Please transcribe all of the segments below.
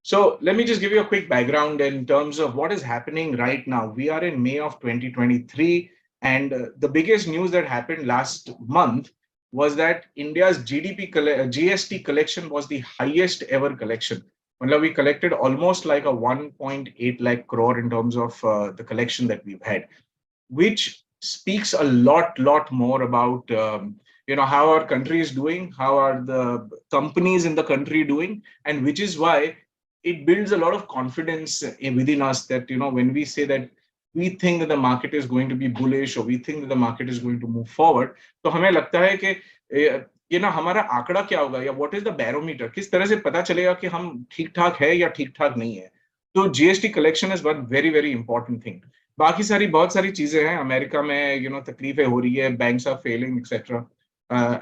So let me just give you a quick background in terms of what is happening right now. We are in May of 2023, and the biggest news that happened last month was that India's GST collection was the highest ever collection. Well, we collected almost like a 1.8 lakh crore in terms of the collection that we've had, which speaks a lot more about how our country is doing, how are the companies in the country doing, and which is why it builds a lot of confidence within us that when we say that we think that the market is going to be bullish or we think that the market is going to move forward, तो हमें लगता है कि ये ना हमारा आंकड़ा क्या होगा या व्हाट इज द बैरोमीटर, किस तरह से पता चलेगा कि हम ठीक ठाक है या ठीक ठाक नहीं है. तो GST collection is one very very important thing. बाकी सारी बहुत सारी चीजें हैं अमेरिका में, तकलीफें हो रही है, banks are failing etcetera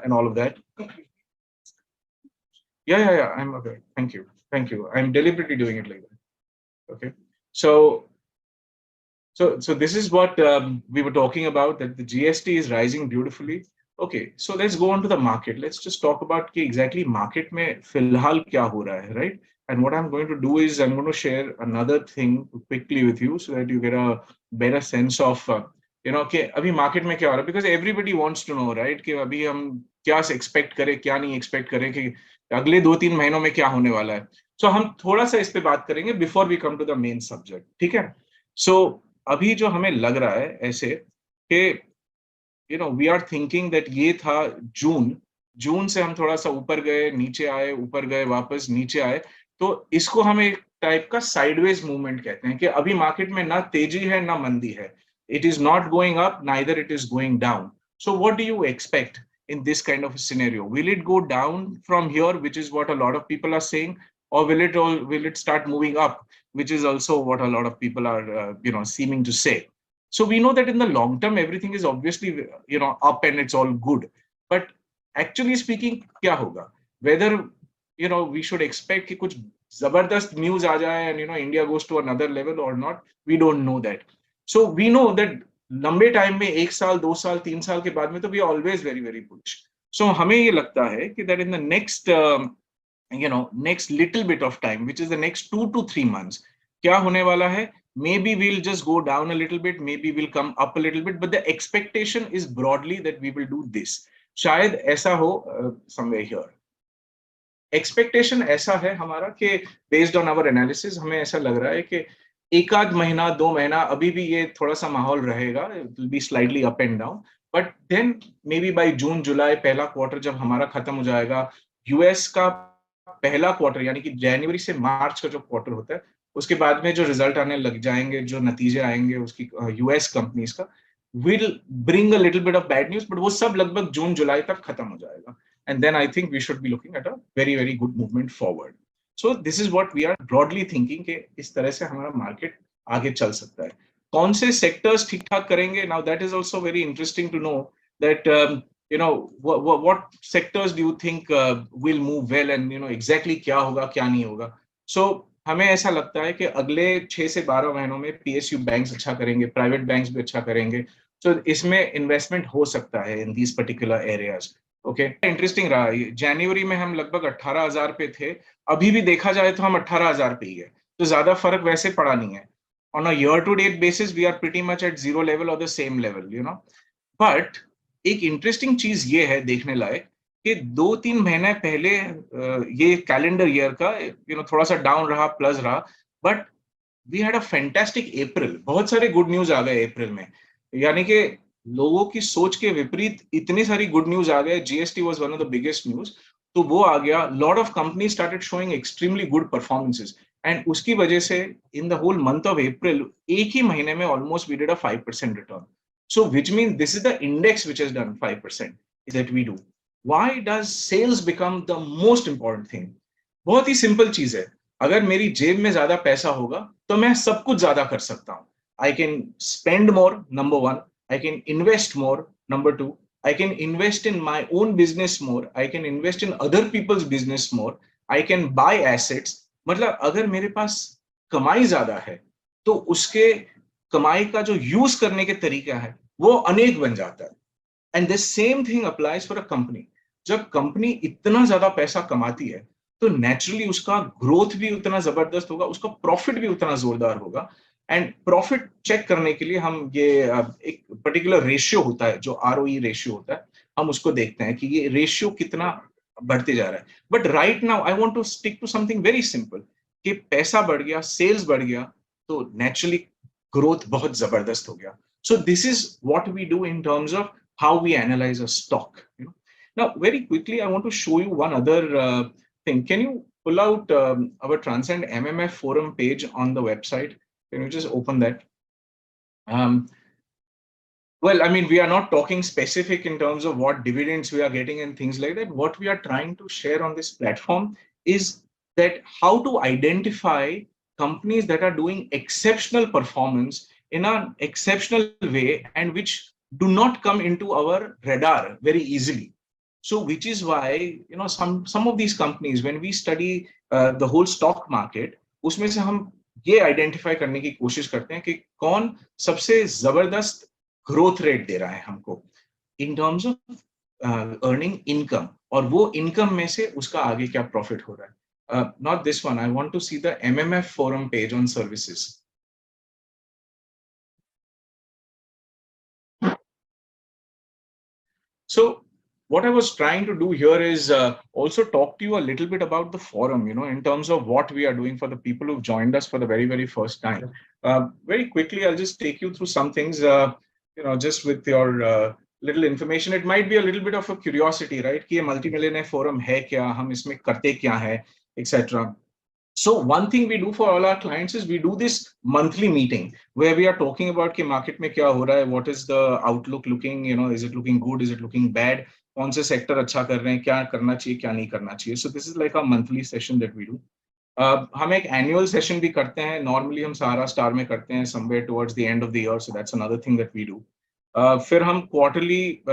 and all of that. Yeah, I'm okay. Thank you. I'm deliberately doing it like that. Okay. So this is what we were talking about, that the GST is rising beautifully. Okay, so let's go on to the market. Let's just talk about कि exactly market में फिलहाल क्या हो रहा है, right? And what I'm going to do is I'm going to share another thing quickly with you so that you get a better sense of कि अभी market में क्या हो रहा है, because everybody wants to know, right? कि अभी हम क्या expect करें, क्या नहीं expect करें, कि अगले 2-3 महीनों में क्या होने वाला है. So हम थोड़ा सा इस पे बात करेंगे before we come to the main subject. ठीक है? So अभी जो हमें लग रहा है ऐसे कि वी आर थिंकिंग दैट ये था जून से हम थोड़ा सा ऊपर गए, नीचे आए, ऊपर गए, वापस नीचे आए. तो इसको हम एक टाइप का साइडवेज मूवमेंट कहते हैं कि अभी मार्केट में ना तेजी है ना मंदी है. It is not going up, neither it is going down. So what do you expect in this kind of a scenario? Will it go down from here, which is what a lot of people are saying, or will it start moving up, which is also what a lot of people are seeming to say? So we know that in the long term everything is obviously up and it's all good, but actually speaking kya hoga, whether we should expect ki kuch zabardast news aa jaye and India goes to another level or not, we don't know that. So we know that लंबे time में 1 साल 2 साल 3 साल के बाद में तो we are always very very bullish. So हमें ये लगता है कि that in the next next little bit of time, which is the next 2 to 3 months, क्या होने वाला है, maybe we'll just go down a little bit, maybe we'll come up a little bit, but the expectation is broadly that we will do this. शायद ऐसा हो somewhere here. Expectation ऐसा है हमारा कि बेस्ड ऑन आवर एनालिसिस हमें ऐसा लग रहा है कि एक आध महीना 2 महीना अभी भी ये थोड़ा सा माहौल रहेगा, it will be slightly up and down, but then may be by June July पहला क्वार्टर जब हमारा खत्म हो जाएगा, यूएस का पहला क्वार्टर यानी कि जनवरी से मार्च का जो क्वार्टर होता है, उसके बाद में जो रिजल्ट आने लग जाएंगे, जो नतीजे आएंगे उसकी यूएस कंपनीज का, will bring a little bit of bad news, but वो सब लगभग जून जुलाई तक खत्म हो जाएगा. And then I think we should be looking at a very very good movement forward. So this is what we are broadly thinking कि इस तरह से हमारा मार्केट आगे चल सकता है. कौन से सेक्टर्स ठीक ठाक करेंगे, now that is also very interesting to know that what sectors do you think will move well, and exactly क्या होगा क्या नहीं होगा. So हमें ऐसा लगता है कि अगले 6 से 12 महीनों में पीएसयू बैंक्स अच्छा करेंगे, प्राइवेट बैंक्स भी अच्छा करेंगे. So इसमें इन्वेस्टमेंट हो सकता है in these particular areas. Okay, interesting रहा. जनवरी में हम लगभग 18,000 पे थे, अभी भी देखा जाए तो हम 18,000 पे ही है, तो ज्यादा फर्क वैसे पड़ा नहीं है. On a year to date basis we are pretty much at zero level और द सेम लेवल, बट एक इंटरेस्टिंग चीज ये है देखने लायक कि 2-3 महीने पहले ये कैलेंडर ईयर का थोड़ा सा डाउन रहा, प्लस रहा, but we had a fantastic April. बहुत सारे गुड न्यूज आ गए अप्रैल में, यानी कि लोगों की सोच के विपरीत इतनी सारी गुड न्यूज आ गए. GST was one of the biggest news, तो वो आ गया. Lot of company started showing extremely good performances, and उसकी वजह से in the whole month of April एक ही महीने में almost we did a 5% return. So which means this is the index which has done 5% is that we do. Why does sales become the most important thing? बहुत ही simple चीज है. अगर मेरी जेब में ज्यादा पैसा होगा तो मैं सब कुछ ज्यादा कर सकता हूं. I can spend more, number one. I can invest more, number two. I can invest in my own business more. I can invest in other people's business more. I can buy assets. मतलब अगर मेरे पास कमाई ज्यादा है तो उसके कमाई का जो यूज करने के तरीका है वो अनेक बन जाता है. And the same thing applies for a company. जब कंपनी इतना ज्यादा पैसा कमाती है तो नेचुरली उसका ग्रोथ भी उतना जबरदस्त होगा, उसका प्रॉफिट भी उतना जोरदार होगा। एंड प्रॉफिट चेक करने के लिए हम ये एक पर्टिकुलर रेशियो होता है, जो ROE रेशियो होता है, हम उसको देखते हैं कि ये रेशियो कितना बढ़ते जा रहा है। But right now I want to stick to something very simple, कि पैसा बढ़ गया, सेल्स बढ़ गया, तो नेचुरली ग्रोथ बहुत जबरदस्त हो गया। So this is what we do in terms of how we analyse a stock. Now, very quickly, I want to show you one other thing. Can you pull out our Transcend MMF forum page on the website? Can you just open that? Um, well, I mean, we are not talking specific in terms of what dividends we are getting and things like that. What we are trying to share on this platform is that how to identify companies that are doing exceptional performance in an exceptional way and which do not come into our radar very easily. So, which is why some of these companies, when we study the whole stock market, उसमें से हम ये identify करने की कोशिश करते हैं कि कौन सबसे जबरदस्त ग्रोथ रेट दे रहा है हमको इन टर्म्स ऑफ अर्निंग इनकम, और वो इनकम में से उसका आगे क्या प्रॉफिट हो रहा है। Not this one, I want to see the MMF forum page on services. So what I was trying to do here is also talk to you a little bit about the forum, in terms of what we are doing for the people who've joined us for the very, very first time. Very quickly, I'll just take you through some things, just with your little information. It might be a little bit of a curiosity, right? कि ये multimillionaire forum है क्या, हम इसमें करते क्या है, etc. So one thing we do for all our clients is we do this monthly meeting where we are talking about कि market में क्या हो रहा है, what is the outlook looking, is it looking good, is it looking bad, कौन से sector अच्छा कर रहे हैं, क्या करना चाहिए, क्या नहीं करना चाहिए. So this is like a monthly session that we do. हम एक एनुअल सेशन भी करते हैं, नॉर्मली हम सहारा स्टार में करते हैं somewhere towards the end of the year, so that's another thing that we do. फिर हम क्वार्टरली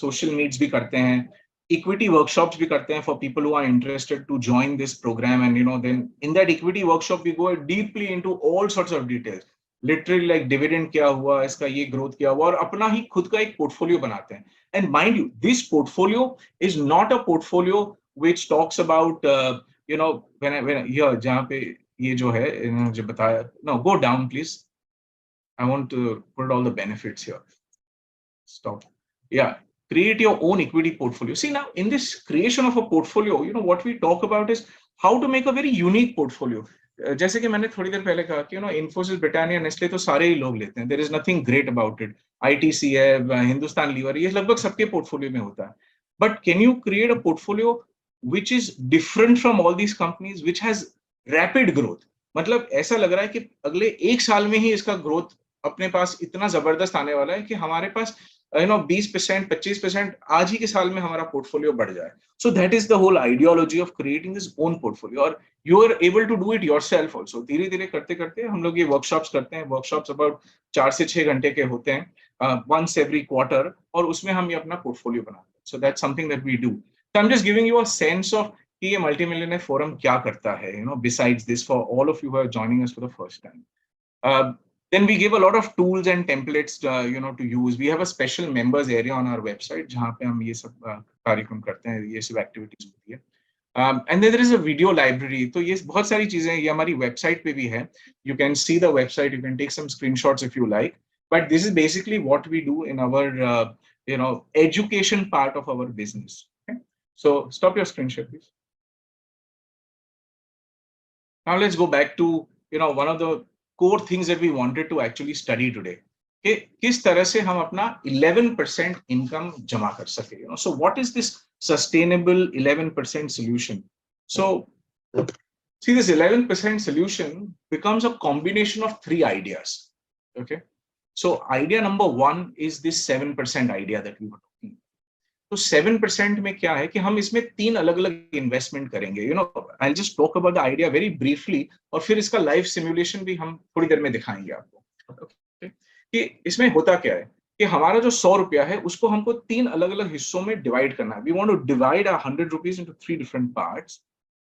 सोशल मीट्स भी करते हैं, equity workshops भी करते हैं for people who are interested to join this program, and then in that equity workshop we go deeply into all sorts of details, literally like dividend क्या हुआ, इसका ये growth क्या हुआ, और अपना ही खुद का एक portfolio बनाते हैं. And mind you, this portfolio is not a portfolio which talks about when here जहाँ पे ये जो है इन्होंने जो बताया, no, go down please, I want to put all the benefits here. Stop. Yeah. Create your own equity portfolio. See, now in this creation of a portfolio, what we talk about is how to make a very unique portfolio. जैसे कि मैंने थोड़ी देर पहले कहा कि Infosys, Britannia, Nestle तो सारे ही लोग लेते हैं, there is nothing great about it. ITC है, हिंदुस्तान लीवर, ये लगभग सबके पोर्टफोलियो में होता है. But can you create a portfolio which is different from all these companies, which has rapid growth? मतलब ऐसा लग रहा है कि अगले एक साल में ही इसका ग्रोथ अपने पास इतना जबरदस्त आने वाला है कि हमारे पास 20%, 25% आज ही के साल में हमारा पोर्टफोलियो बढ़ जाए. So that is the whole ideology of creating this own portfolio, और you are able to do it yourself also. धीरे धीरे करते करते हम लोग ये वर्कशॉप्स करते हैं. वर्कशॉप्स अबाउट 4 से 6 घंटे के होते हैं, वंस एवरी क्वार्टर, और उसमें हम ये अपना पोर्टफोलियो बनाते हैं. So that's something that we do. So I am just giving you a sense of कि ये मल्टीमिलियनेयर फोरम क्या करता है, besides this, for all of you who are joining us for the first time. Then we give a lot of tools and templates to use. We have a special members area on our website जहाँ पे हम ये सब कार्यक्रम करते हैं, ये सब activities होती है. And then there is a video library. तो ये बहुत सारी चीजें ये हमारी वेबसाइट पे भी है. You can see the website. You can take some screenshots if you like. But this is basically what we do in our education part of our business. Okay? So stop your screen share, please. Now let's go back to one of the core things that we wanted to actually study today. कि किस तरह से हम अपना 11% income जमा कर सके. So what is this sustainable 11% solution? So see, this 11% solution becomes a combination of 3 ideas. Okay. So idea number 1 is this 7% idea that we were talking about. तो 7% में क्या है कि हम इसमें 3 अलग अलग इन्वेस्टमेंट करेंगे. I just talk about the idea very briefly, और फिर इसका लाइव सिमुलेशन भी हम थोड़ी देर में दिखाएंगे आपको. कि इसमें होता क्या है कि हमारा जो 100 रुपया है उसको हमको 3 अलग अलग हिस्सों में डिवाइड करना है. We want to divide 100 rupees into 3 different parts.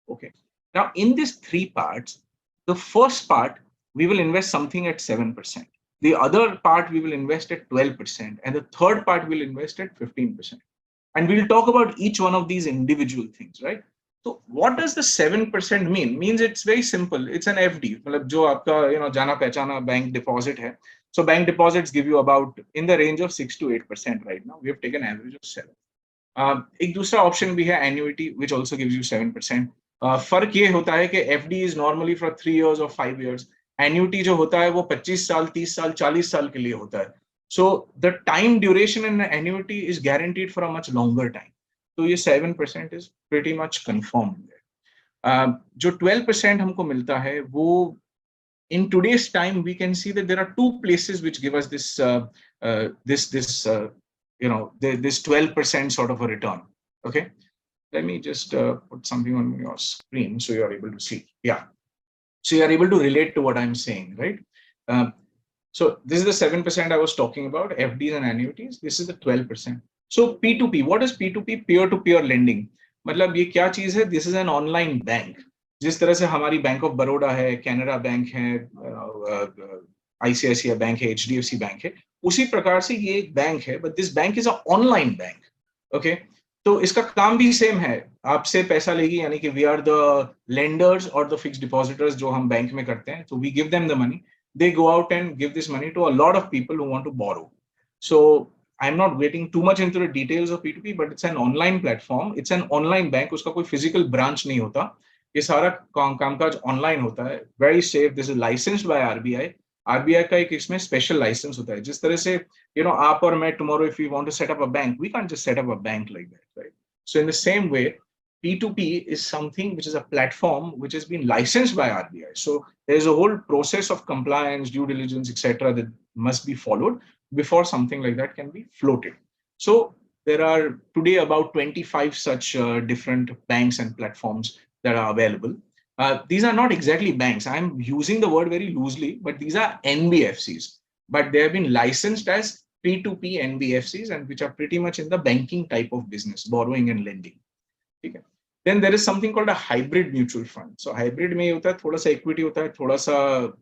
Okay. Now in these 3 parts, the first part we will invest something at 7%. The other part we will invest at 12%, and the third part we will invest at 15%. And we'll talk about each one of these individual things, right? तो what does the 7% mean? Means it's very simple. It's an FD. मतलब जो आपका जाना पहचाना bank deposit है. So bank deposits give you about in the range of 6 to 8% right now. We have taken average of 7. एक दूसरा option भी है annuity, which also gives you 7%. फर्क ये होता है कि FD is normally for 3 years or 5 years. Annuity जो होता है वो 25 साल, 30 साल, 40 साल के लिए होता है. So the time duration in an annuity is guaranteed for a much longer time. तो ये 7% is pretty much confirmed. जो 12% हमको मिलता है वो in today's time we can see that there are two places which give us this this 12% sort of a return. Okay, let me just put something on your screen so you are able to see. Yeah, so you are able to relate to what I'm saying, right? So this is the 7% I was talking about, FDs and annuities. This is the 12%. So P2P, what is P2P? Peer-to-peer lending. मतलब ये क्या चीज है? This is an online bank. जिस तरह से हमारी bank of Baroda है, कैनरा बैंक है, आईसीआईसीआई बैंक है, एचडीएफसी बैंक है, उसी प्रकार से ये एक बैंक है, but this bank is a online bank. Okay, तो इसका काम भी सेम है, आपसे पैसा लेगी, यानी कि वी आर द लेंडर्स और द फिक्स्ड डिपॉजिटर्स जो हम बैंक में करते हैं. तो we give them the money, they go out and give this money to a lot of people who want to borrow. So I'm not getting too much into the details of P2P, but it's an online platform. It's an online bank. उसका कोई physical branch नहीं होता. ये सारा कामकाज online होता है. Very safe. This is licensed by RBI. RBI का एक इसमें special license होता है. जिस तरह से आप और मैं tomorrow if we want to set up a bank, we can't just set up a bank like that, right? So in the same way, P2P is something which is a platform which has been licensed by RBI. So there's a whole process of compliance, due diligence, etc. that must be followed before something like that can be floated. So there are today about 25 such different banks and platforms that are available. These are not exactly banks. I'm using the word very loosely, but these are NBFCs. But they have been licensed as P2P NBFCs, and which are pretty much in the banking type of business, borrowing and lending. Okay. Then there is something called a hybrid mutual fund. So hybrid में होता है, थोड़ा सा equity होता है, थोड़ा सा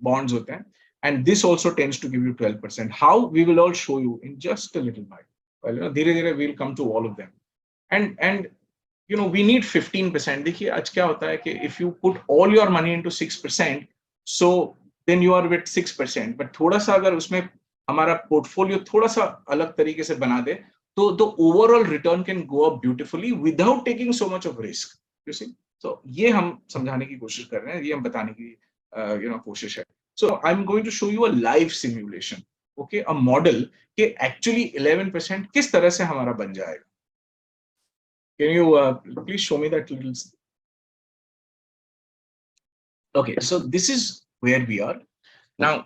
bonds होते हैं, and this also tends to give you 12%. How? We will all show you in just a little while. Well, धीरे-धीरे we'll come to all of them. And we need 15%. देखिए आज क्या होता है कि if you put all your money into 6%, so then you are with 6%. But थोड़ा सा अगर उसमें हमारा portfolio थोड़ा सा अलग तरीके से बना दे, so the overall return can go up beautifully without taking so much of risk. You see? So ये हम समझाने की कोशिश कर रहे हैं, ये हम बताने की कोशिश है. So I'm going to show you a live simulation, okay, a model कि actually 11% किस तरह से हमारा बन जाएगा. Can you please show me that little? Okay, so this is where we are now.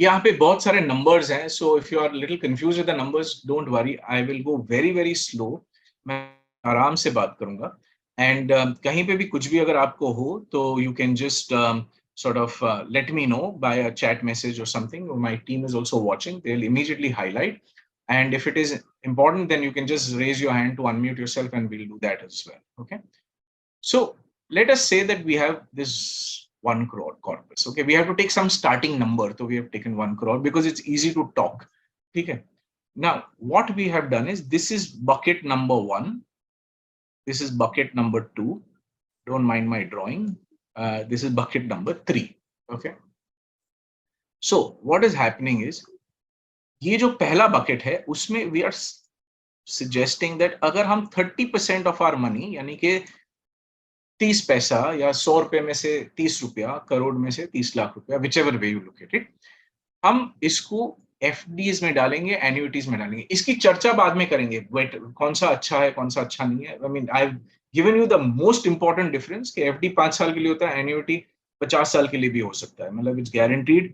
यहाँ पे बहुत सारे numbers हैं, so if you are a little confused with the numbers, don't worry, I will go very very slow. मैं आराम से बात करूँगा, and कहीं पे भी कुछ भी अगर आपको हो तो you can just sort of let me know by a chat message or something. My team is also watching, they'll immediately highlight, and if it is important then you can just raise your hand to unmute yourself and we'll do that as well. Okay, so let us say that we have this 1 crore corpus. Okay, we have to take some starting number, so we have taken 1 crore because it's easy to talk. Okay, now what we have done is, this is bucket number 1, this is bucket number 2, don't mind my drawing, this is bucket number 3. Okay, so what is happening is, ये जो पहला bucket है उसमें we are suggesting that अगर हम 30% of our money, यानी कि 30 पैसा या 100 रुपए में से 30 रुपया, करोड़ में से 30 लाख रुपया, whichever way you look at it, हम इसको FDs में डालेंगे, annuities में डालेंगे. इसकी चर्चा बाद में करेंगे, कौन सा अच्छा है, कौन सा अच्छा नहीं है. I mean, I've given you the most important difference कि FD 5 साल के लिए होता है, annuity 50 साल के लिए भी हो सकता है. मतलब it's guaranteed.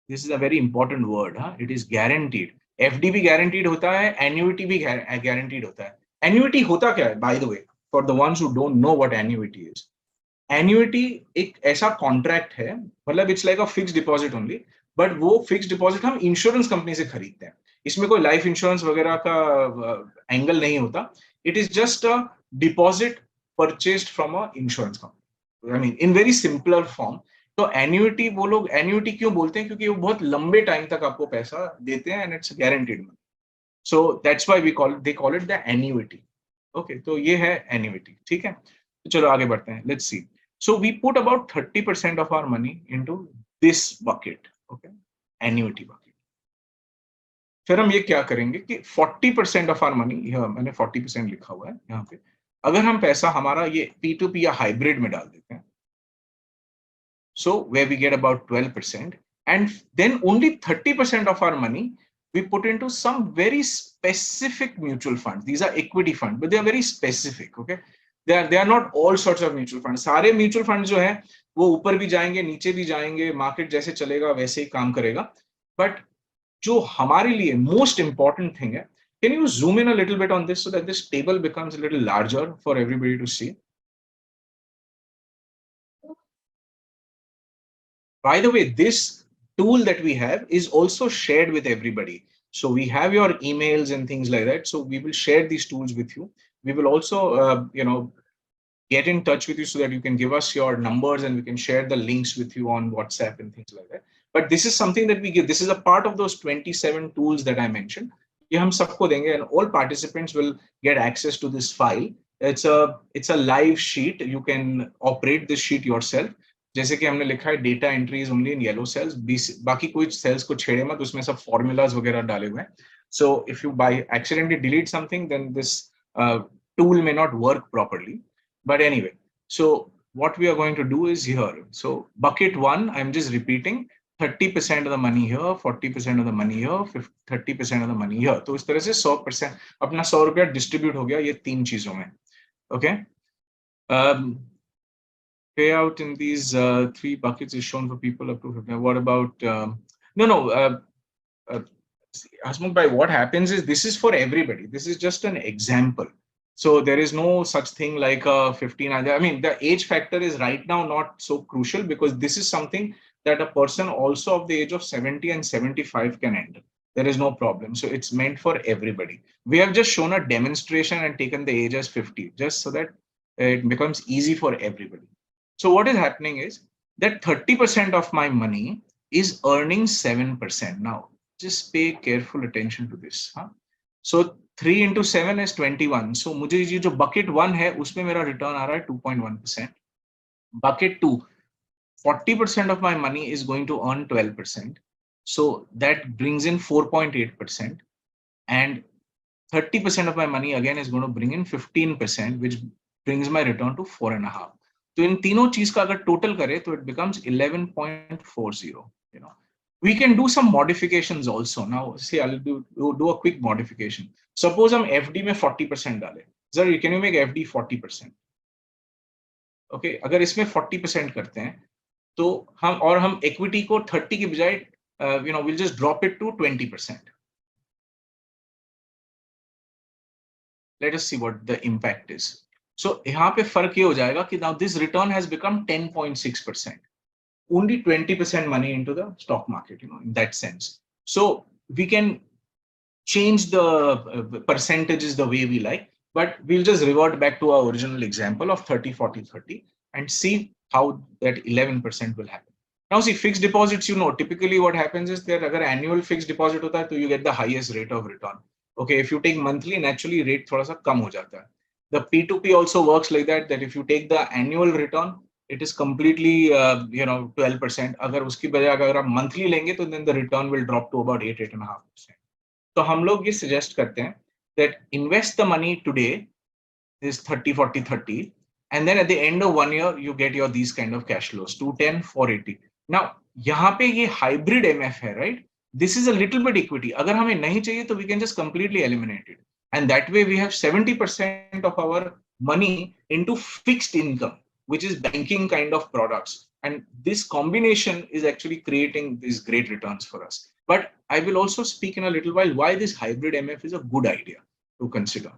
This is a very important word, huh? It is guaranteed. FD भी guaranteed होता है, annuity भी guaranteed होता है. Annuity होता क्या है, by the way? For the ones who don't know what annuity is, annuity एक ऐसा contract है, मतलब it's like a fixed deposit only, but वो fixed deposit हम insurance company से खरीदते हैं. इसमें कोई life insurance वगैरह का angle नहीं होता. It is just a deposit purchased from a insurance company. I mean, in very simpler form. तो annuity वो लोग annuity क्यों बोलते हैं? क्योंकि वो बहुत लंबे टाइम तक आपको पैसा देते हैं and it's guaranteed money. So that's why they call it the annuity. Okay, तो ये है एन्युइटी, ठीक है। तो चलो आगे बढ़ते हैं, let's see. So we put about 30% of our money into this bucket, okay, annuity bucket. फिर हम ये क्या करेंगे कि 40% ऑफ आवर मनी, यह मैंने 40% लिखा हुआ है यहाँ पे, अगर हम पैसा हमारा ये P2P या हाइब्रिड में डाल देते हैं, so where we get about 12%, and then only 30% of our money we put into some very specific mutual funds. These are equity funds, but they are very specific, okay? They are not all sorts of mutual funds. सारे mutual funds जो हैं वो ऊपर भी जाएंगे नीचे भी जाएंगे, मार्केट जैसे चलेगा वैसे ही काम करेगा। बट जो हमारे लिए most important thing है, can you zoom in a little bit on this so that this table becomes a little larger for everybody to see? By the way, this tool that we have is also shared with everybody. So we have your emails and things like that. So we will share these tools with you. We will also, get in touch with you so that you can give us your numbers and we can share the links with you on WhatsApp and things like that. But this is something that we give. This is a part of those 27 tools that I mentioned. ये हम सबको देंगे, and all participants will get access to this file. It's a live sheet. You can operate this sheet yourself. जैसे कि हमने लिखा है data entry is only in yellow cells, बाकी कोई सेल्स को छेड़े मत, उसमें सब फॉर्मूलाज वगैरह डाले हुए हैं. So if you by accidentally delete something then this tool may not work properly. But anyway, so what we are going to do is here. So bucket 1, I'm just repeating, 30% of the money here, 40% of the money here, 30% of the money here. तो इस तरह से 100% अपना 100 रुपया distribute हो गया ये तीन चीजों में. Okay. Payout in these three buckets is shown for people up to 50. What about Hasmukh bhai, what happens is this is for everybody. This is just an example. So there is no such thing like a 15. I mean, the age factor is right now not so crucial because this is something that a person also of the age of 70 and 75 can enter. There is no problem. So it's meant for everybody. We have just shown a demonstration and taken the age as 50, just so that it becomes easy for everybody. So what is happening is that 30% of my money is earning 7%. Now, just pay careful attention to this. Huh? So 3 into 7 is 21. So मुझे ये जो bucket 1 है उसमें मेरा return आ रहा है 2.1%. Bucket 2, 40% of my money is going to earn 12%. So that brings in 4.8%. And 30% of my money again is going to bring in 15%, which brings my return to 4.5. तो इन तीनों चीज का अगर टोटल करें तो it becomes 11.40. You know, we can do some modifications also. Now, see, I'll do a quick modification. Suppose हम FD में 40% डालें. Sir, can you make FD 40%? Okay, अगर इसमें 40% करते हैं तो हम equity को 30 की बजाय we'll just drop it to 20%. Let us see what the impact is. So यहाँ पे फर्क ये हो जाएगा कि now this return has become 10.6%. Only 20% money into the stock market, in that sense. So we can change the percentages the way we like, but we'll just revert back to our original example of 30, 40, 30 and see how that 11% will happen. Now see, fixed deposits, typically what happens is that agar annual fixed deposit hota hai, तो you get the highest rate of return. Okay, if you take monthly, naturally rate thoda sa kam ho jata hai. The P2P also works like that if you take the annual return, it is completely 12%. अगर उसकी बजाय अगर आप monthly लेंगे तो then the return will drop to about 8.5%. तो हम लोग ये suggest करते हैं that invest the money today, this 30, 40, 30, and then at the end of 1 year you get your these kind of cash flows, 210, 480. Now यहाँ पे ये hybrid MF है, right? This is a little bit equity. अगर हमें नहीं चाहिए तो we can just completely eliminate it, and that way we have 70% of our money into fixed income, which is banking kind of products. And this combination is actually creating these great returns for us. But I will also speak in a little while why this hybrid MF is a good idea to consider.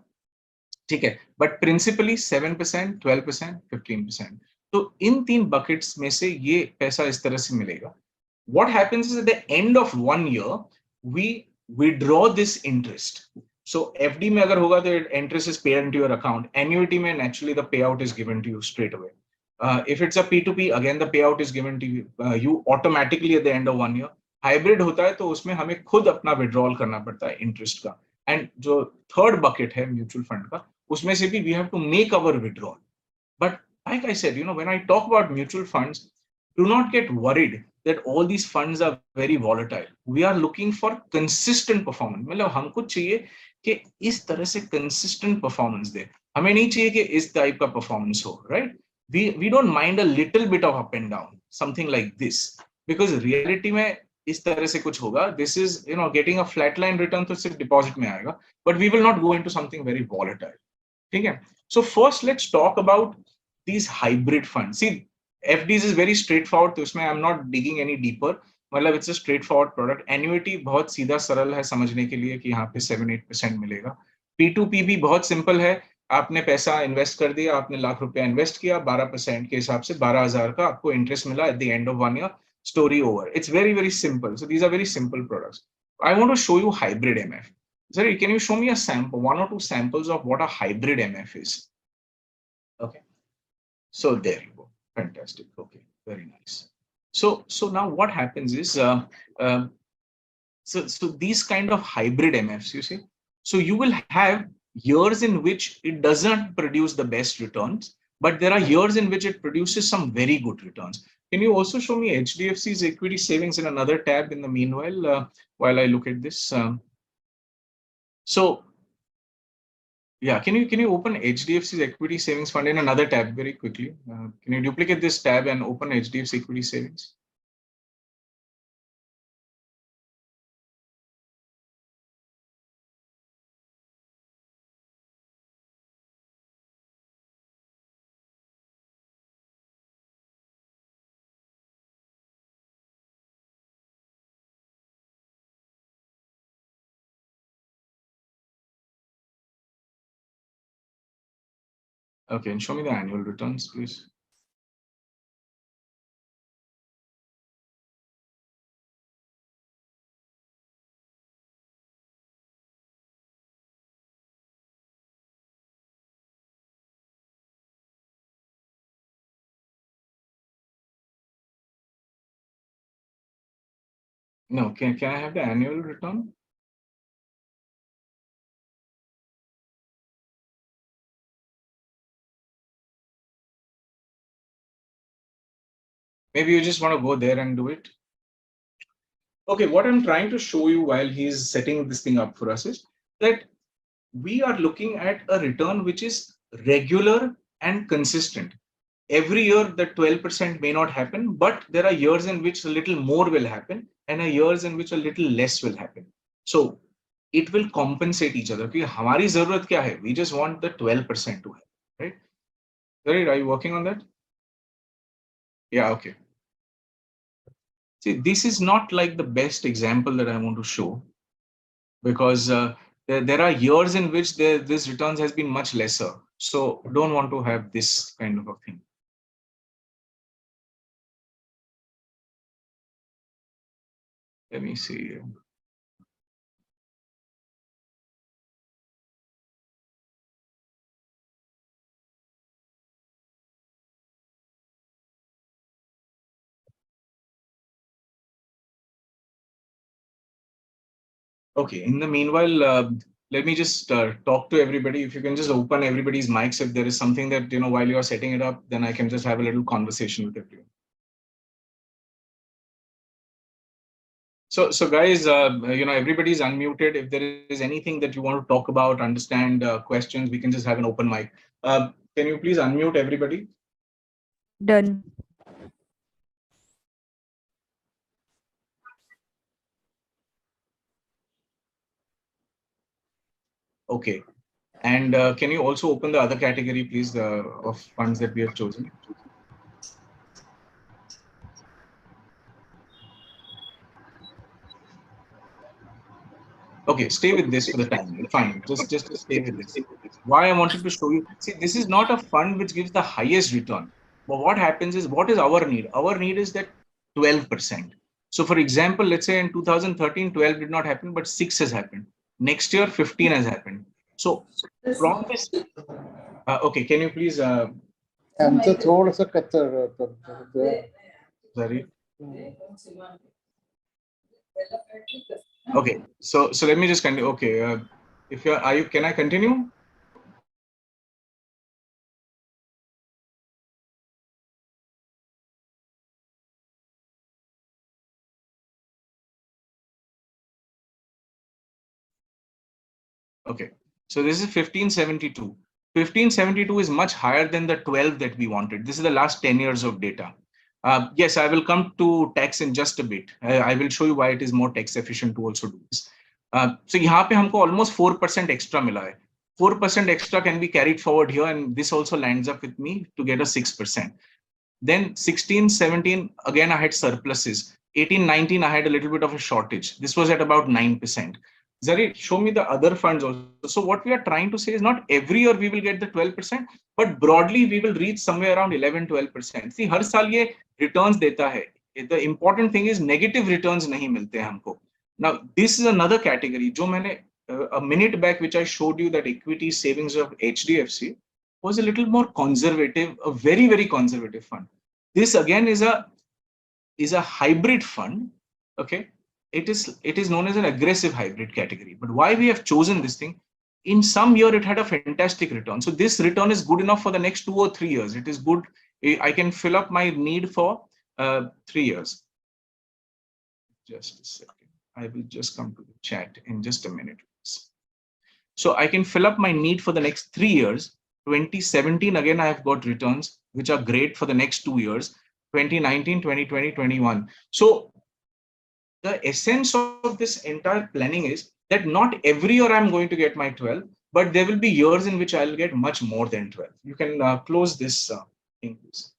Okay, but principally 7%, 12%, 15%. So in तीन buckets में से ये पैसा इस तरह से मिलेगा. What happens is at the end of 1 year, we withdraw this interest. So FD में अगर होगा तो interest is paid into your account. Annuity में naturally the payout is given to you straight away. If it's a P2P, again the payout is given to you automatically at the end of 1 year. Hybrid होता है तो उसमें हमें खुद अपना withdrawal करना पड़ता है interest का. And जो third bucket है mutual fund का, उसमें से भी we have to make our withdrawal. But like I said, when I talk about mutual funds, do not get worried that all these funds are very volatile. We are looking for consistent performance. मतलब हमको चाहिए कि इस तरह से consistent performance दे. हमें नहीं चाहिए कि इस type का performance हो, right? We don't mind a little bit of up and down, something like this, because reality में इस तरह से कुछ होगा. This is getting a flatline return तो सिर्फ deposit में आएगा, but we will not go into something very volatile. ठीक है? So first let's talk about these hybrid funds. See, FDs is very straightforward, तो इसमें I'm not digging any deeper. मतलब it's a straightforward product. Annuity बहुत सीधा सरल है समझने के लिए कि यहाँ पे 7-8% मिलेगा. P2P भी बहुत सिंपल है. आपने पैसा इन्वेस्ट कर दिया, आपने ₹1,00,000 इन्वेस्ट किया, 12% के हिसाब से 12,000 का आपको इंटरेस्ट मिला at the end of 1 year. Story over. It's very, very simple. So these are very simple products. I want to show you hybrid MF. Sorry, can you show me a sample, 1 or 2 samples of what a hybrid MF is? Okay. So there you go. Fantastic. Okay. Very nice. So now what happens is, so these kind of hybrid MFs, you see, so you will have years in which it doesn't produce the best returns, but there are years in which it produces some very good returns. Can you also show me HDFC's equity savings in another tab in the meanwhile, while I look at this? So yeah, can you open HDFC's equity savings fund in another tab very quickly? Can you duplicate this tab and open HDFC equity savings? Okay, and show me the annual returns, please. No, can I have the annual return? Maybe you just want to go there and do it. Okay, what I'm trying to show you while he's setting this thing up for us is that we are looking at a return which is regular and consistent. Every year the 12% may not happen, but there are years in which a little more will happen and years in which a little less will happen. So it will compensate each other. Because हमारी ज़रूरत क्या है? We just want the 12% to happen, right? Right? Are you working on that? Yeah, okay. See, this is not like the best example that I want to show, because there are years in which this returns has been much lesser. So don't want to have this kind of a thing. Let me see. Okay, in the meanwhile, let me just talk to everybody. If you can just open everybody's mics, if there is something that, while you are setting it up, then I can just have a little conversation with everyone. So guys, everybody's unmuted. If there is anything that you want to talk about, understand, questions, we can just have an open mic. Can you please unmute everybody? Done. Okay. And can you also open the other category, please, of funds that we have chosen? Okay, stay with this for the time. Fine, just stay with this. Why I wanted to show you, see, this is not a fund which gives the highest return. But what happens is, what is our need? Our need is that 12%. So for example, let's say in 2013, 12 did not happen, but 6 has happened. Next year, 15 has happened. So from this, okay, can you please? Sorry. Okay, so let me just continue. Okay, if you're, can I continue? Okay, so this is 1572. 1572 is much higher than the 12 that we wanted. This is the last 10 years of data. Yes, I will come to tax in just a bit. I will show you why it is more tax efficient to also do this. So यहाँ पे हमको almost 4% extra मिला है. 4% extra can be carried forward here, and this also lands up with me to get a 6%. Then 16, 17, again I had surpluses. 18, 19, I had a little bit of a shortage. This was at about 9%. Zari, show me the other funds also. So what we are trying to say is not every year we will get the 12%, but broadly we will reach somewhere around 11, 12%. See, हर साल ये returns देता है. The important thing is negative returns नहीं मिलते हैं हमको. Now, this is another category. जो मैंने a minute back, which I showed you, that equity savings of HDFC was a little more conservative, a very, very conservative fund. This again is a hybrid fund. Okay, it is known as an aggressive hybrid category. But why we have chosen this thing? In some year it had a fantastic return. So this return is good enough for the next 2 or 3 years. It is good. I can fill up my need for 3 years. Just a second. I will just come to the chat in just a minute. So I can fill up my need for the next 3 years. 2017, again, I have got returns, which are great for the next 2 years. 2019, 2020, 21. So the essence of this entire planning is that not every year I'm going to get my 12, but there will be years in which I'll get much more than 12. You can close this thing, please.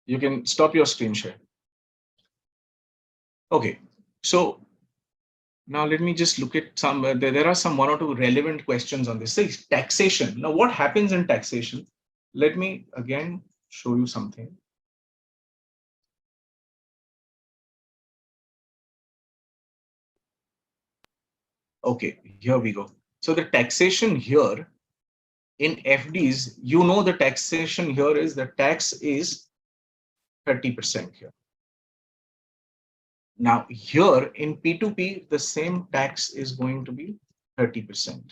You can stop your screen share. Okay, so now let me just look at some, there are some 1 or 2 relevant questions on this. Say taxation. Now what happens in taxation? Let me again show you something. Okay, here we go. So the taxation here in FDs, you know, the taxation here is, the tax is 30% here. Now here in P2P, the same tax is going to be 30%.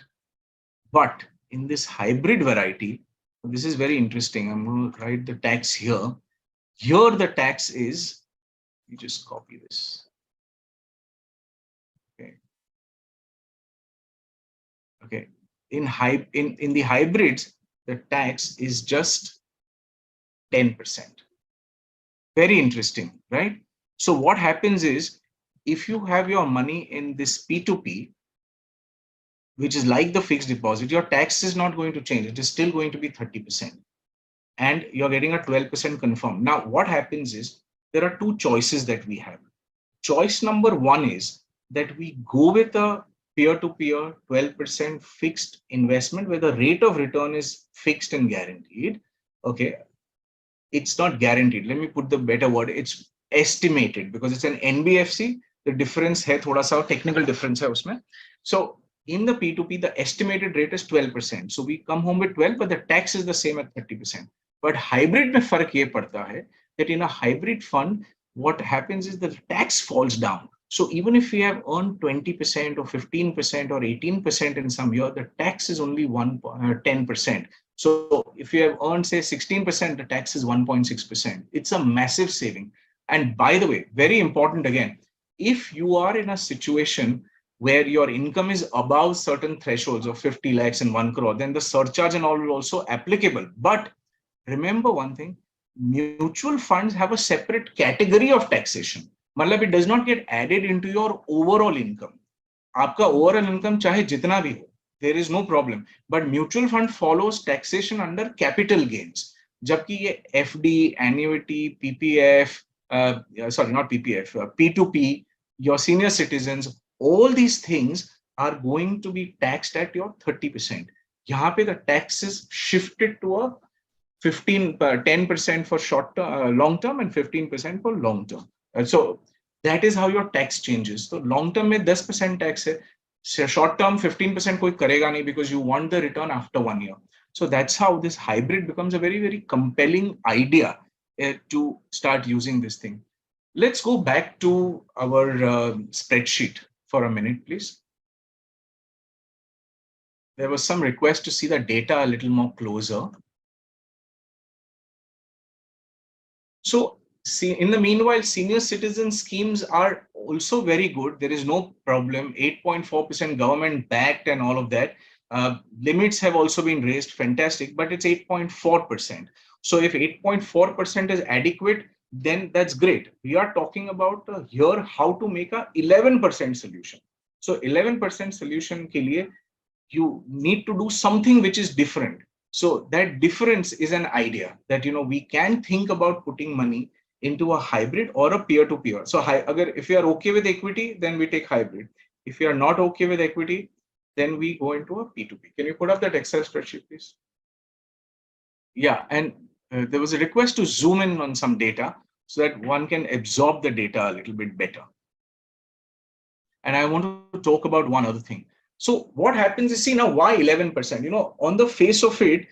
But in this hybrid variety, this is very interesting. I'm going to write the tax here. Here the tax is, you just copy this. Okay. In the hybrids, the tax is just 10%. Very interesting, right? So what happens is, if you have your money in this P2P, which is like the fixed deposit, your tax is not going to change. It is still going to be 30%. And you're getting a 12% confirmed. Now, what happens is, there are 2 choices that we have. Choice number 1 is that we go with a peer-to-peer 12% fixed investment where the rate of return is fixed and guaranteed. Okay, it's not guaranteed. Let me put the better word. It's estimated because it's an NBFC. The difference hai, thoda sa technical difference hai usme. So in the P2P, the estimated rate is 12%. So we come home with 12, but the tax is the same at 30%. But hybrid mein fark ye padta hai that in a hybrid fund, what happens is the tax falls down. So even if we have earned 20% or 15% or 18% in some year, the tax is only 10%. So if you have earned, say, 16%, the tax is 1.6%. It's a massive saving. And by the way, very important again, if you are in a situation where your income is above certain thresholds of 50 lakhs and 1 crore, then the surcharge and all will also applicable. But remember one thing, mutual funds have a separate category of taxation. मतलब it does not get added into your overall income. आपका overall income चाहे जितना भी हो, there is no problem. But mutual fund follows taxation under capital gains. जबकि ये FD, annuity, PPF, sorry, not PPF, P2P, your senior citizens, all these things are going to be taxed at your 30%. यहाँ पे the tax is shifted to a 10% for short term, long term, and 15% for long term. So that is how your tax changes. So long term में 10% tax है, short term 15% कोई करेगा नहीं because you want the return after 1 year. So that's how this hybrid becomes a very, very compelling idea to start using this thing. Let's go back to our spreadsheet for a minute, please. There was some request to see the data a little more closer. So See, in the meanwhile, senior citizen schemes are also very good. There is no problem. 8.4% government backed and all of that. Limits have also been raised. Fantastic, but it's 8.4%. So if 8.4% is adequate, then that's great. We are talking about here how to make a 11% solution. So 11% solution ke liye, you need to do something which is different. So that difference is an idea that we can think about putting money into a hybrid or a peer-to-peer. So if you are okay with equity, then we take hybrid. If you are not okay with equity, then we go into a P2P. Can you put up that Excel spreadsheet, please? Yeah, and there was a request to zoom in on some data so that one can absorb the data a little bit better. And I want to talk about one other thing. So what happens is, see now, why 11%? On the face of it,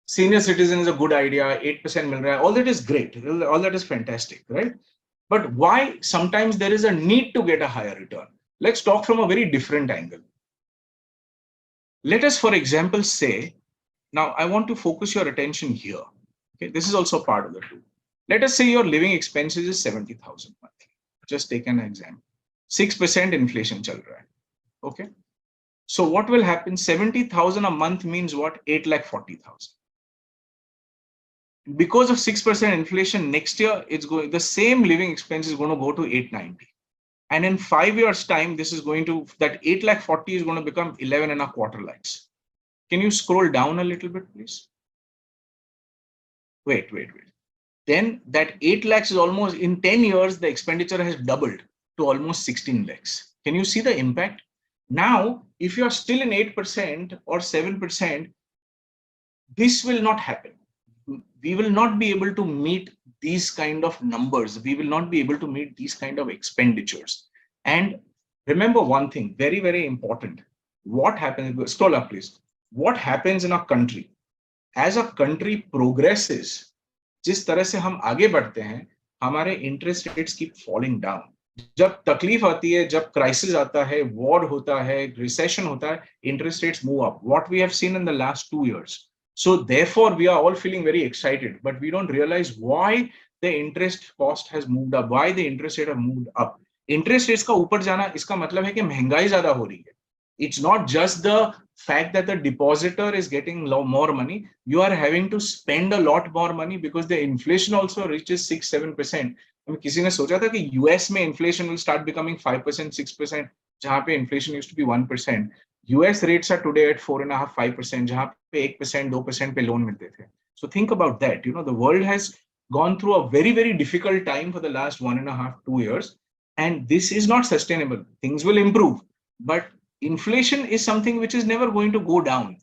senior citizen is a good idea, 8% mil raha hai, all that is great, all that is fantastic, right? But why sometimes there is a need to get a higher return? Let's talk from a very different angle. Let us, for example, say, now I want to focus your attention here. Okay, this is also part of the tool. Let us say your living expenses is 70,000 monthly. Just take an example. 6% inflation chal raha hai. Okay. So what will happen? 70,000 a month means what? 8,40,000. Because of 6% inflation, next year it's going, the same living expense is going to go to 890. And in 5 years' time, this is going to, that 8,40,000 is going to become 11 and a quarter lakhs. Can you scroll down a little bit, please? Wait. Then that 8 lakhs is almost, in 10 years, the expenditure has doubled to almost 16 lakhs. Can you see the impact? Now, if you are still in 8% or 7%, this will not happen. We will not be able to meet these kind of numbers. We will not be able to meet these kind of expenditures. And remember one thing, very, very important. What happens, scroll up please. What happens in a country? As a country progresses, जिस तरह से हम आगे बढ़ते हैं, हमारे interest rates keep falling down. जब तकलीफ आती है, जब crisis आता है, war होता है, recession होता है, interest rates move up. What we have seen in the last 2 years. So therefore, we are all feeling very excited, but we don't realize why the interest cost has moved up, why the interest rate have moved up. Interest rates का ऊपर जाना, इसका मतलब है कि महंगाई ज्यादा हो रही है. It's not just the fact that the depositor is getting more money. You are having to spend a lot more money because the inflation also reaches 6-7%. किसी ने सोचा था कि US में inflation will start becoming 5%, 6%, जहाँ पे inflation used to be 1%. US rates are today at 4.5%, 5%, जहाँ पे 1%, 2% पे loan मिलते थे. So think about that. The world has gone through a very, very difficult time for the last 1.5, 2 years. And this is not sustainable. Things will improve, but inflation is something which is never going to go down.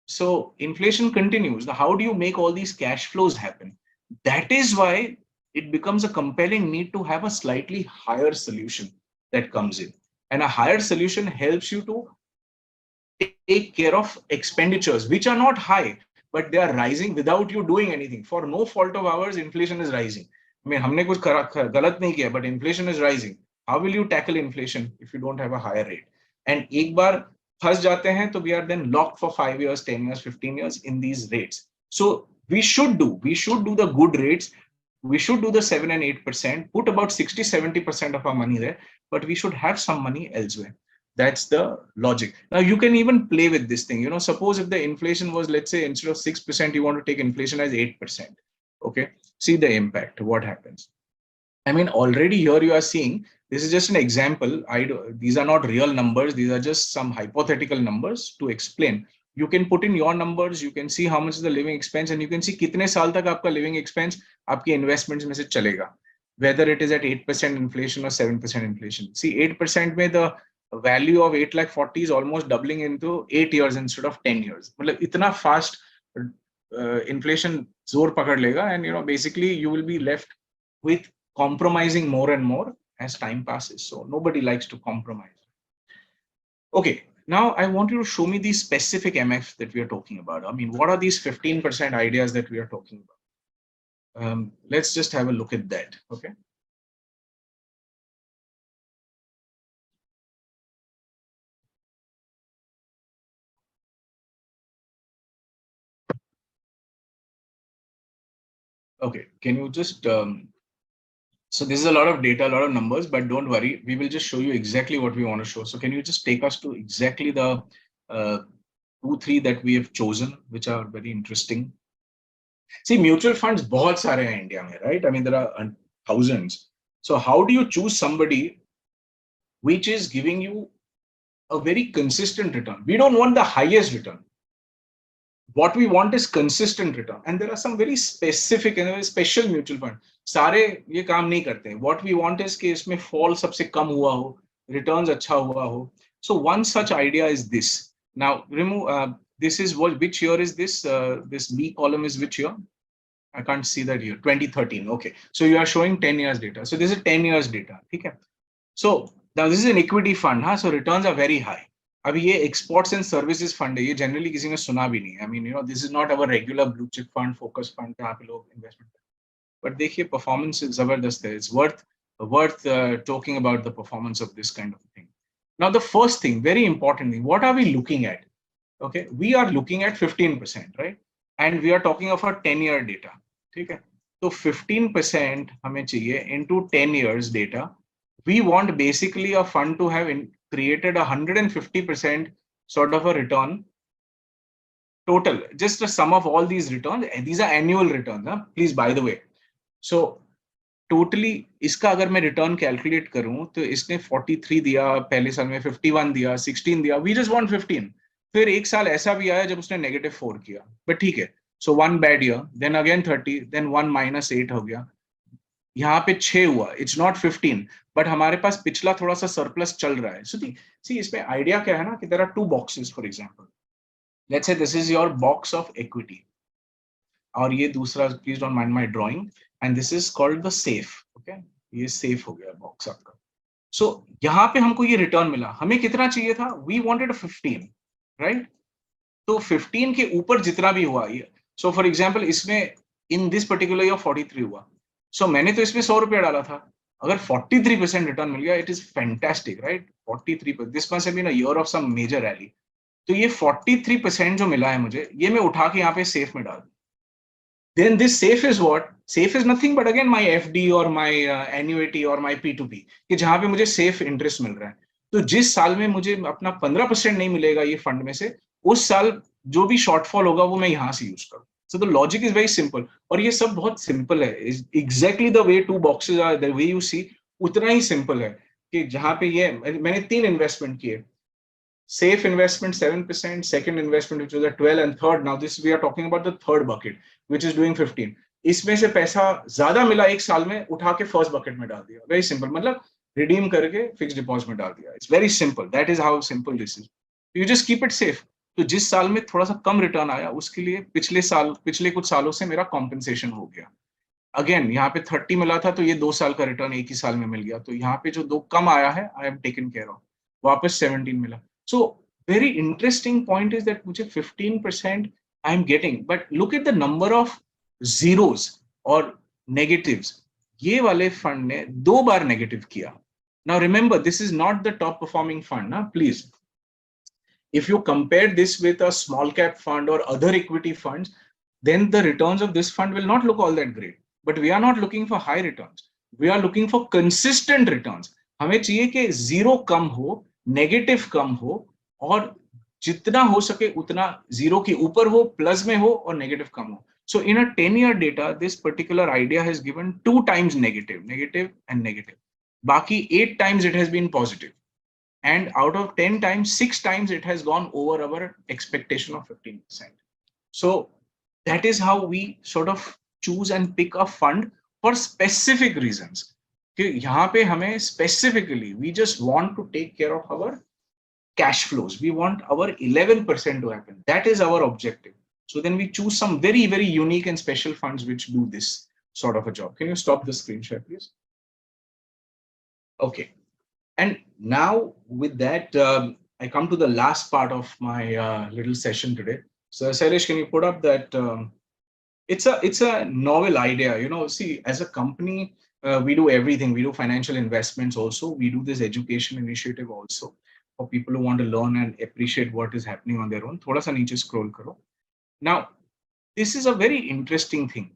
So inflation continues. Now, how do you make all these cash flows happen? That is why it becomes a compelling need to have a slightly higher solution that comes in. And a higher solution helps you to take care of expenditures, which are not high, but they are rising without you doing anything. For no fault of ours, inflation is rising. I mean, हमने कुछ गलत नहीं किया, but inflation is rising. How will you tackle inflation if you don't have a higher rate? And एक बार फंस जाते हैं, तो we are then locked for 5 years, 10 years, 15 years in these rates. So we should do the good rates. We should do the 7 and 8%, put about 60-70% of our money there, but we should have some money elsewhere. That's the logic. Now you can even play with this thing. Suppose if the inflation was, let's say, instead of 6%, you want to take inflation as 8%. Okay, see the impact. What happens? I mean, already here you are seeing, this is just an example. These are not real numbers. These are just some hypothetical numbers to explain. You can put in your numbers. You can see how much is the living expense, and you can see कितने साल तक आपका living expense आपके investments में से चलेगा. Whether it is at 8% inflation or 7% inflation. See, 8% में the value of 8,40,000 is almost doubling into 8 years instead of 10 years. मतलब इतना fast inflation जोर पकड़ लेगा, and basically you will be left with compromising more and more as time passes. So nobody likes to compromise. Okay, now I want you to show me these specific MF that we are talking about. I mean, what are these 15% ideas that we are talking about? Let's just have a look at that. Okay. Okay, can you just so this is a lot of data, a lot of numbers, but don't worry, we will just show you exactly what we want to show. So can you just take us to exactly the uh, 2, 3 that we have chosen, which are very interesting. See, mutual funds बहुत सारे हैं India में, right? I mean, there are thousands. So how do you choose somebody which is giving you a very consistent return? We don't want the highest return. What we want is consistent return, and there are some very specific and very special mutual fund. सारे ये काम नहीं करते हैं. What we want is कि इसमें fall सबसे कम हुआ हो, returns अच्छा हुआ हो. So one such idea is this. Now remove this is what, which year is this? This B column is which year? I can't see that here. 2013. Okay. So you are showing 10 years data. So this is 10 years data. Okay. So now this is an equity fund. Huh? So returns are very high. अभी ये exports and services fund है. ये generally किसी ने सुना भी नहीं. I mean, you know, this is not our regular blue chip fund, focus fund जहाँ पे लोग investment. But देखिए performance is जबरदस्त है. It's worth talking about the performance of this kind of thing. Now the first thing, very important thing, what are we looking at? Okay, we are looking at 15%, right? And we are talking of our 10-year data. ठीक है? तो 15% हमें चाहिए into 10 years data. We want basically a fund to have created 150% sort of a return total, just a sum of all these returns. These are annual returns, huh? Please, by the way. So totally इसका अगर मैं return calculate करूं तो इसने 43 दिया, पहले साल में 51 दिया, 16 दिया. We just want 15. फिर एक साल ऐसा भी आया जब उसने -4 किया, but ठीक है. So one bad year, then again 30, then 1 -8 हो गया. यहाँ पे 6 हुआ. It's not 15, but हमारे पास पिछला थोड़ा सा surplus चल रहा है. So see इसमें idea क्या है ना कि there are two boxes, for example. Let's say this is your box of equity. और ये दूसरा, please don't mind my drawing, and this is called the safe. Okay, ये safe हो गया box आपका. So यहाँ पे हमको ये return मिला. हमें कितना चाहिए था? We wanted a 15, right? तो 15 के ऊपर जितना भी हुआ ये. So for example इसमें in this particular year 43 हुआ. So मैंने तो इसमें 100 रुपया डाला था. अगर 43% रिटर्न मिल गया, it is fantastic, right? 43%. This must have been a year of some major rally. तो ये 43% जो मिला है मुझे, ये मैं उठा के यहाँ पे सेफ में डाल दूं. Then this safe is what? Safe is nothing but again my FD or my annuity or my P2P, कि जहां पे मुझे safe interest मिल रहा है. तो जिस साल में मुझे अपना 15% नहीं मिलेगा ये फंड में से, उस साल जो भी शॉर्टफॉल होगा वो मैं यहाँ से यूज करूँ. So the logic is very simple. और ये सब बहुत simple है. Exactly the way two boxes are, the way you see, उतना ही simple है कि जहां पे ये मैंने 3 इन्वेस्टमेंट किए. Safe investment 7%, second investment which was at 12, and third, now this we are talking about the third bucket which is doing 15. इसमें से पैसा ज्यादा मिला एक साल में, उठा के फर्स्ट बकेट में डाल दिया. वेरी सिंपल, मतलब रिडीम करके फिक्स डिपॉजिट में डाल दिया. It's very simple. That is how simple this is. You just keep it safe. तो जिस साल में थोड़ा सा कम रिटर्न आया उसके लिए पिछले कुछ सालों से मेरा कॉम्पेंसेशन हो गया. अगेन यहाँ पे 30 मिला था तो ये 2 साल का रिटर्न एक ही साल में मिल गया. तो यहाँ पे जो 2 कम आया है I am taken care of. वापस 17 मिला. So very interesting point is that मुझे 15% I am getting, but look at the number of zeros or negatives. ये वाले फंड ने 2 बार नेगेटिव किया. Now remember, this is not the top performing fund, ना please. If you compare this with a small cap fund or other equity funds, then the returns of this fund will not look all that great. But we are not looking for high returns. We are looking for consistent returns. हमें चाहिए कि zero कम हो, negative कम हो, और जितना हो सके उतना जीरो के ऊपर हो, प्लस में हो, और नेगेटिव कम हो. So in a 10-year data, this particular idea has given 2 times negative, and negative. Baki 8 times it has been positive. And out of 10 times, 6 times it has gone over our expectation of 15%. So that is how we sort of choose and pick a fund for specific reasons. यहाँ पे हमें specifically, we just want to take care of our cash flows. We want our 11% to happen. That is our objective. So then we choose some very, very unique and special funds which do this sort of a job. Can you stop the screen share, please? Okay. And now with that, I come to the last part of my little session today. So Sailesh, can you put up that? It's a novel idea. You know, see, as a company, we do everything. We do financial investments also. We do this education initiative also for people who want to learn and appreciate what is happening on their own. Thoda sa niche scroll karo. Now, this is a very interesting thing.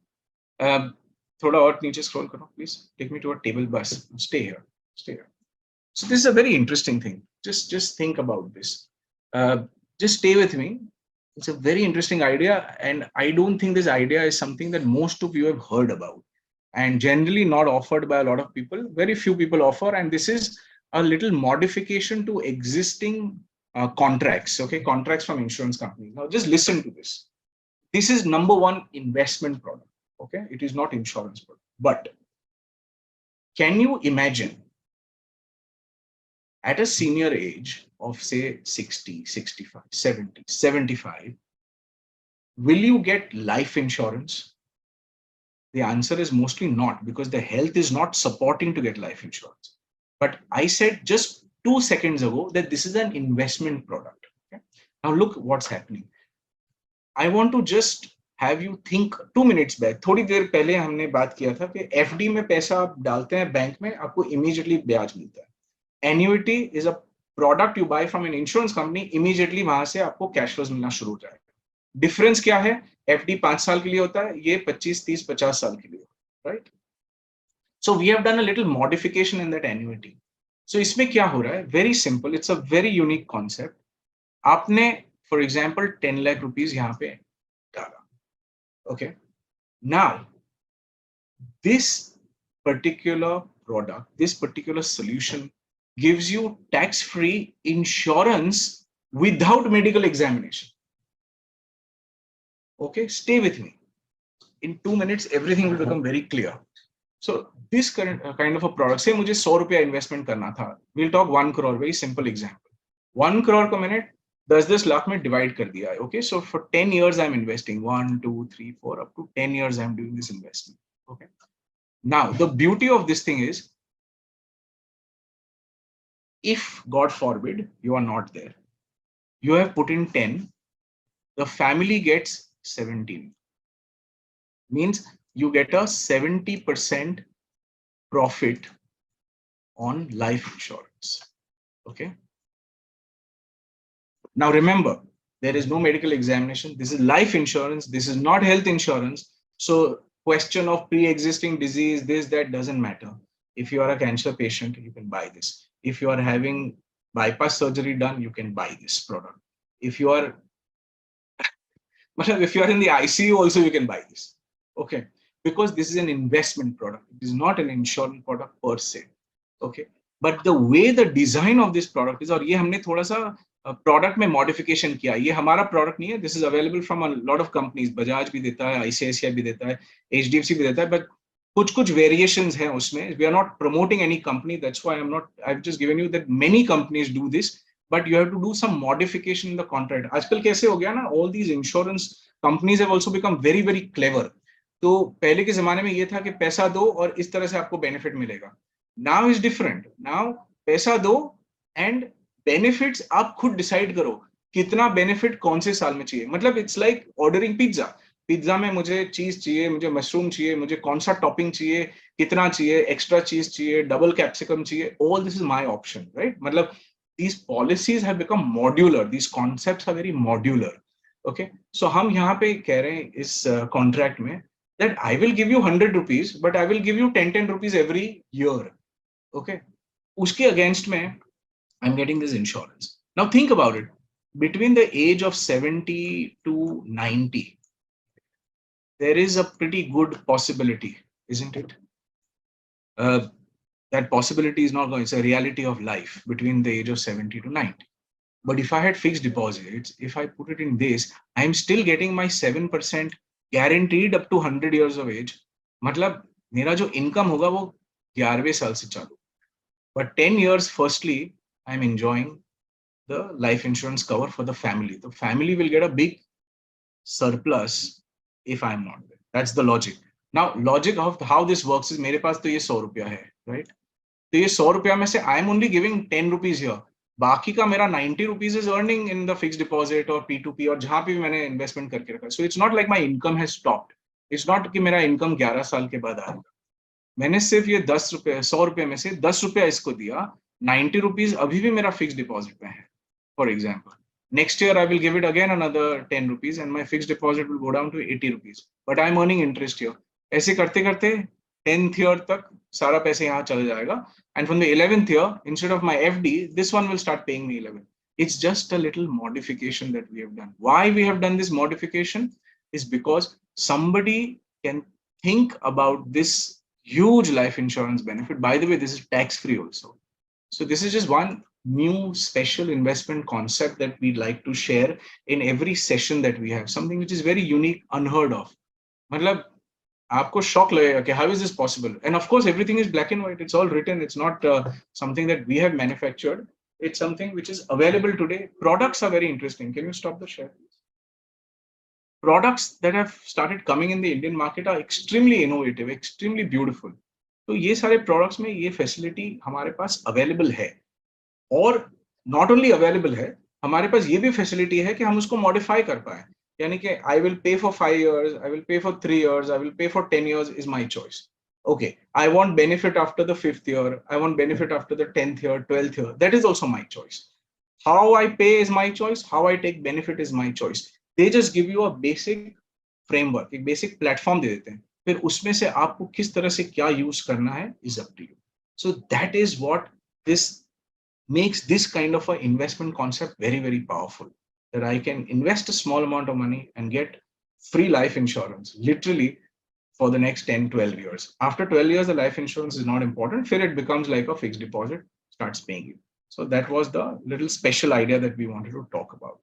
थोड़ा और नीचे scroll करो, please. Take me to a table bus. Stay here. Stay here. So this is a very interesting thing. Just think about this. Uh, just stay with me. It's a very interesting idea, and I don't think this idea is something that most of you have heard about, and generally not offered by a lot of people. Very few people offer, and this is a little modification to existing contracts. Okay, contracts from insurance companies. Now, just listen to this. This is number one investment product. Okay, it is not insurance product, but can you imagine at a senior age of say 60, 65, 70, 75, will you get life insurance? The answer is mostly not, because the health is not supporting to get life insurance. But I said just 2 seconds ago that this is an investment product. Okay? Now look what's happening. I want to just have you think 2 minutes back. थोड़ी देर पहले हमने बात किया था कि FD में पैसा आप डालते हैं बैंक में, आपको immediately ब्याज मिलता है. Annuity is a product you buy from an insurance company, immediately वहां से आपको cash flows मिलना शुरू हो जाएगा. डिफरेंस क्या है? FD 5 साल के लिए होता है, ये 25, 30, 50 साल के लिए, right? So we have done a little modification in that annuity. So इसमें क्या हो रहा है? Very simple, it's a very unique concept. आपने फॉर एग्जांपल 10 लाख रुपीस यहाँ पे डाला. Okay, now this particular product, this particular solution gives you tax-free insurance without medical examination. Okay, stay with me. In 2 minutes, everything will become very clear. So this kind of a product, say मुझे 100 रुपया investment करना था. We'll talk 1 crore, very simple example. 1 crore को मैंने 10 लाख में divide कर दिया है. Okay, so for 10 years I'm investing 1, 2, 3, 4, up to 10 years I'm doing this investment. Okay. Now the beauty of this thing is, if God forbid you are not there, you have put in 10, the family gets 17. Means you get a 70% profit on life insurance. Okay. Now remember, there is no medical examination. This is life insurance. This is not health insurance. So question of pre-existing disease, this, that doesn't matter. If you are a cancer patient, you can buy this. If you are having bypass surgery done, you can buy this product. If you are in the ICU also, you can buy this. Okay, because this is an investment product. It is not an insurance product per se. Okay, but the way the design of this product is, और ये हमने थोड़ा सा product में modification किया. ये हमारा product नहीं है. This is available from a lot of companies. Bajaj भी देता है, ICICI भी देता है, HDFC भी देता है, but कुछ variations हैं उसमें. We are not promoting any company. That's why I've just given you that many companies do this, but you have to do some modification in the contract. आजकल कैसे हो गया ना? All these insurance companies have also become very, very clever. तो पहले के जमाने में ये था कि पैसा दो और इस तरह से आपको बेनिफिट मिलेगा. Now is different. नाउ पैसा दो एंड बेनिफिट्स आप खुद डिसाइड करो कितना बेनिफिट कौन से साल में चाहिए. मतलब it's like ordering pizza. Pizza में मुझे चीज चाहिए, मुझे मशरूम चाहिए, मुझे कौन सा टॉपिंग चाहिए, कितना चाहिए, एक्स्ट्रा चीज चाहिए, डबल कैप्सिकम चाहिए. All this is my option, right? मतलब these policies have become modular. These concepts are very modular. Okay, so हम यहाँ पे कह रहे हैं इस contract में that I will give you 100 rupees, but I will give you 10 rupees every year. Okay, उसके against में I'm getting this insurance. Now think about it. Between the age of 70 to 90, there is a pretty good possibility, isn't it? That possibility is not going. It's a reality of life between the age of 70 to 90. But if I had fixed deposits, if I put it in this, I'm still getting my 7% guaranteed up to 100 years of age. मतलब मेरा जो income होगा वो 11वें साल से चालू. But 10 years, firstly, I'm enjoying the life insurance cover for the family. The family will get a big surplus if I'm not there. That's the logic. Now, logic of how this works is, मेरे पास तो ये 100 रुपया है, right? तो ये 100 रुपया में से I'm only giving 10 rupees here. बाकी का मेरा 90 rupees is earning in the fixed deposit और P2P और जहां पे भी मैंने इन्वेस्टमेंट करके रखा. So it's not like my income has stopped. It's not कि मेरा इनकम 11 साल के बाद आएगा. मैंने सिर्फ ये 10 रुपए 100 रुपए में से 10 रुपया इसको दिया. 90 rupees अभी भी मेरा फिक्स डिपॉजिट में है. For example, next year I will give it again another 10 rupees and my fixed deposit will go down to 80 rupees. But I'm earning interest here. ऐसे करते करते 10th year तक सारा पैसे यहाँ चल जाएगा. And from the 11th year, instead of my FD, this one will start paying me 11. It's just a little modification that we have done. Why we have done this modification is because somebody can think about this huge life insurance benefit. By the way, this is tax free also. So this is just one new special investment concept that we'd like to share in every session that we have. Something which is very unique, unheard of. मतलब आपको shock लगेगा कि how is this possible? And of course, everything is black and white. It's all written. It's not something that we have manufactured. It's something which is available today. Products are very interesting. Can you stop the share? Products that have started coming in the Indian market are extremely innovative, extremely beautiful. तो ये सारे products में ये facility हमारे पास available है. और not only available है, हमारे पास ये भी facility है कि हम उसको modify कर पाए. यानी कि I will pay for 5 years, I will pay for 3 years, I will pay for 10 years is my choice. Okay, I want benefit after the 5th year, I want benefit after the 10th year, 12th year. That is also my choice. How I pay is my choice, how I take benefit is my choice. They just give you a basic framework, एक basic platform दे देते हैं. फिर उसमें से आपको किस तरह से क्या use करना है is up to you. So that is what this makes this kind of an investment concept very, very powerful. That I can invest a small amount of money and get free life insurance, literally for the next 10, 12 years. After 12 years, the life insurance is not important. Then it becomes like a fixed deposit, starts paying you. So that was the little special idea that we wanted to talk about.